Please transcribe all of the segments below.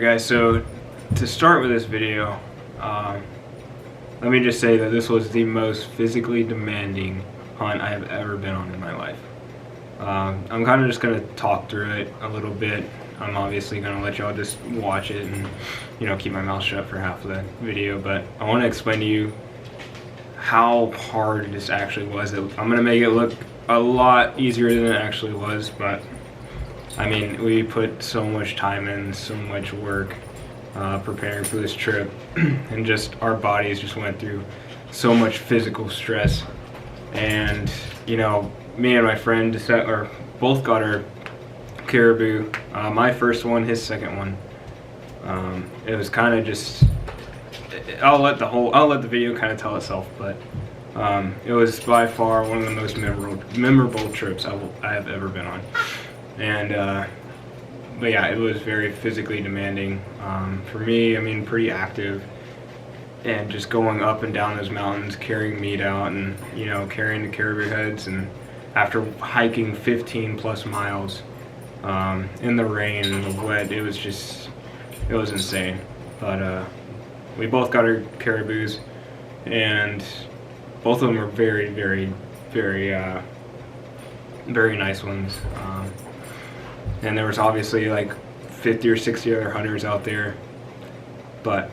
guys, so to start with this video, let me just say that this was the most physically demanding hunt I have ever been on in my life. I'm kind of just going to talk through it a little bit. I'm obviously going to let y'all just watch it and, you know, keep my mouth shut for half of the video, but I want to explain to you how hard this actually was. I'm going to make it look a lot easier than it actually was, but I mean, we put so much time in, so much work preparing for this trip, and just our bodies just went through so much physical stress. And you know, me and my friend both got our caribou. My first one, his second one. It was kind of just, I'll let the video kind of tell itself, but it was by far one of the most memorable trips I have ever been on. And but yeah, it was very physically demanding for me. I mean, pretty active, and just going up and down those mountains, carrying meat out, and you know, carrying the caribou heads. And after hiking 15 plus miles in the rain and the wet, it was insane. But we both got our caribous, and both of them are very, very, very, very nice ones. And there was obviously like 50 or 60 other hunters out there, but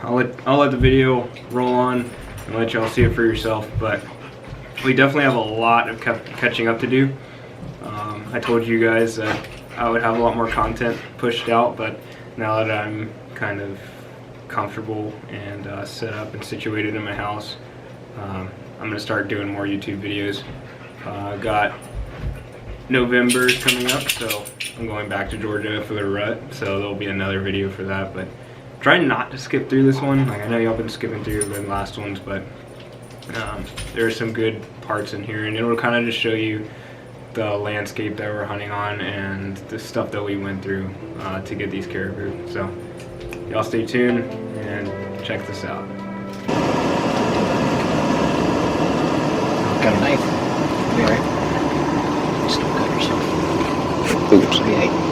I'll let the video roll on and let y'all see it for yourself. But we definitely have a lot of catching up to do. I told you guys that I would have a lot more content pushed out, but now that I'm kind of comfortable and set up and situated in my house, I'm gonna start doing more YouTube videos. Got November coming up, so I'm going back to Georgia for the rut, so there'll be another video for that. But try not to skip through this one. Like, I know y'all been skipping through the last ones, but there are some good parts in here, and it'll kind of just show you the landscape that we're hunting on and the stuff that we went through to get these caribou. So y'all stay tuned and check this out. Got a knife. Be alright. Still cut yourself. Oops, yeah.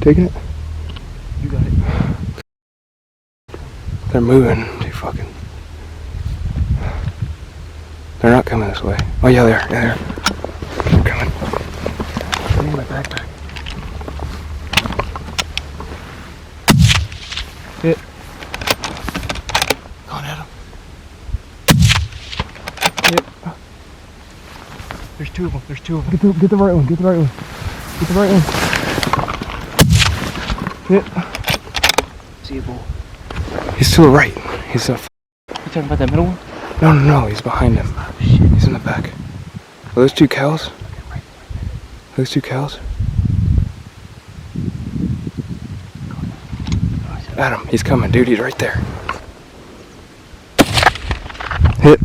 Taking it? You got it. They're moving too fucking. They're not coming this way. Oh yeah, they are. Yeah, they're coming. I need my backpack. Hit. Going at him. Hit. There's two of them. There's two of them. Get the right one. Get the right one. Get the right one. Hit. See a bull. He's to the right. He's a. You talking about that middle one? No, no, no. He's behind him. He's in the back. Are those two cows? Are those two cows? Adam, he's coming, dude. He's right there. Hit.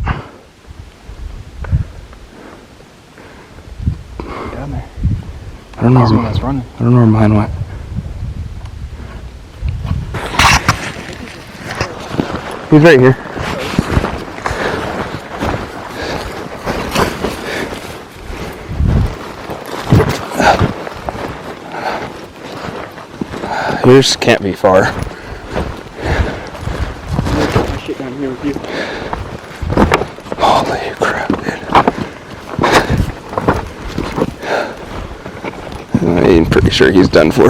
Down there. I don't know. He's the one that's running. I don't know where mine went. He's right here. Yours can't be far. I'm gonna put my shit down here with you. Holy crap, dude. I'm pretty sure he's done for.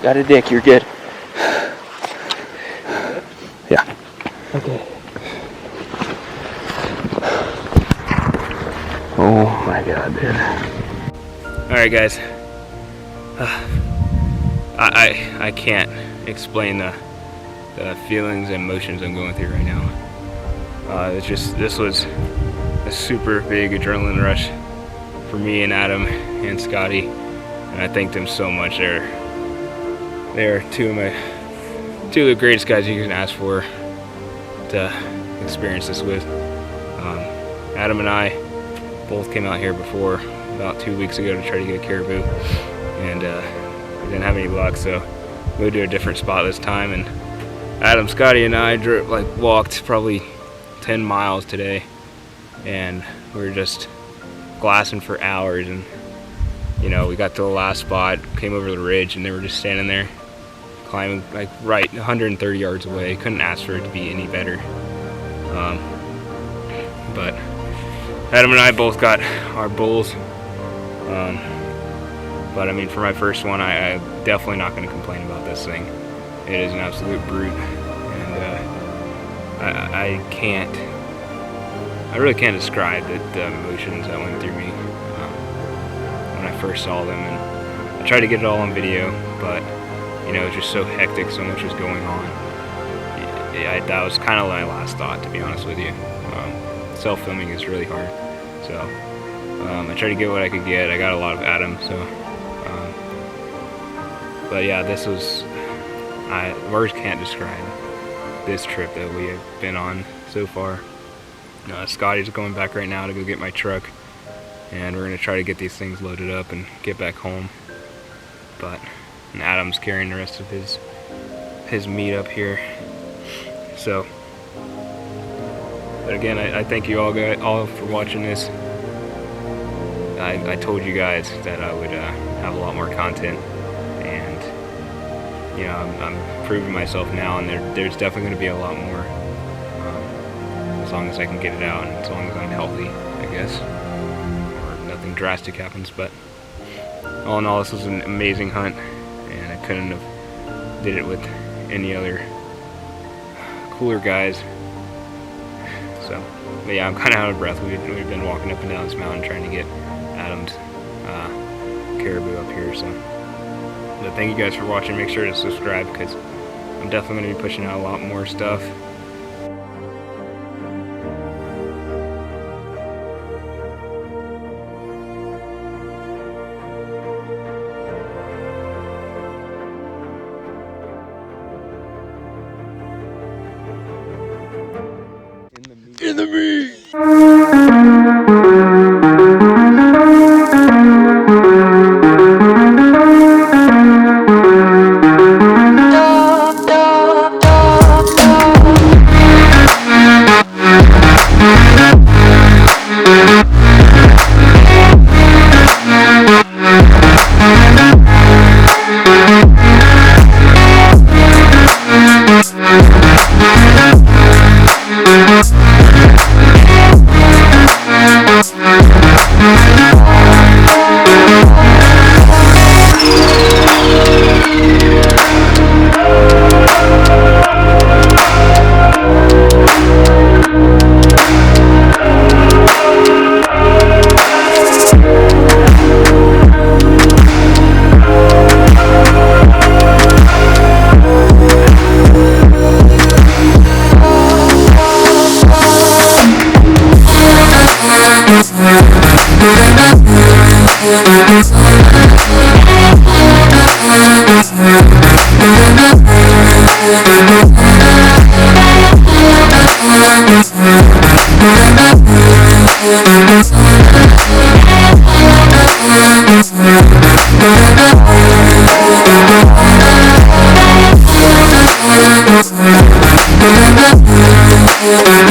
Got a dick, you're good. Yeah. Okay. Oh my god, dude. Alright guys, I can't explain the feelings and emotions I'm going through right now. This was a super big adrenaline rush for me and Adam and Scotty, and I thank them so much. They're two of the greatest guys you can ask for to experience this with. Adam and I both came out here before about 2 weeks ago to try to get a caribou, and we didn't have any luck, so we moved to a different spot this time. And Adam, Scotty, and I walked probably 10 miles today, and we were just glassing for hours. And you know, we got to the last spot, came over the ridge, and they were just standing there climbing like right 130 yards away. Couldn't ask for it to be any better. But Adam and I both got our bulls. But I mean, for my first one, I'm definitely not going to complain about this thing. It is an absolute brute, and I really can't describe the emotions that went through me when I first saw them. And I tried to get it all on video, but you know, it was just so hectic, so much was going on. That was kind of my last thought, to be honest with you. Self-filming is really hard, so I tried to get what I could get. I got a lot of Adam, so but yeah, this was, words can't describe this trip that we have been on so far. Scotty's going back right now to go get my truck, and we're gonna try to get these things loaded up and get back home. And Adam's carrying the rest of his meat up here. So, but again, I thank you all for watching this. I told you guys that I would have a lot more content, and you know, I'm proving myself now, and there's definitely going to be a lot more, as long as I can get it out, and as long as I'm healthy, I guess, or nothing drastic happens. But all in all, this was an amazing hunt, and I couldn't have did it with any other cooler guys. So, but yeah, I'm kind of out of breath. We've been walking up and down this mountain trying to get Adam's caribou up here. So, but thank you guys for watching. Make sure to subscribe, because I'm definitely going to be pushing out a lot more stuff. In the meat. Yeah.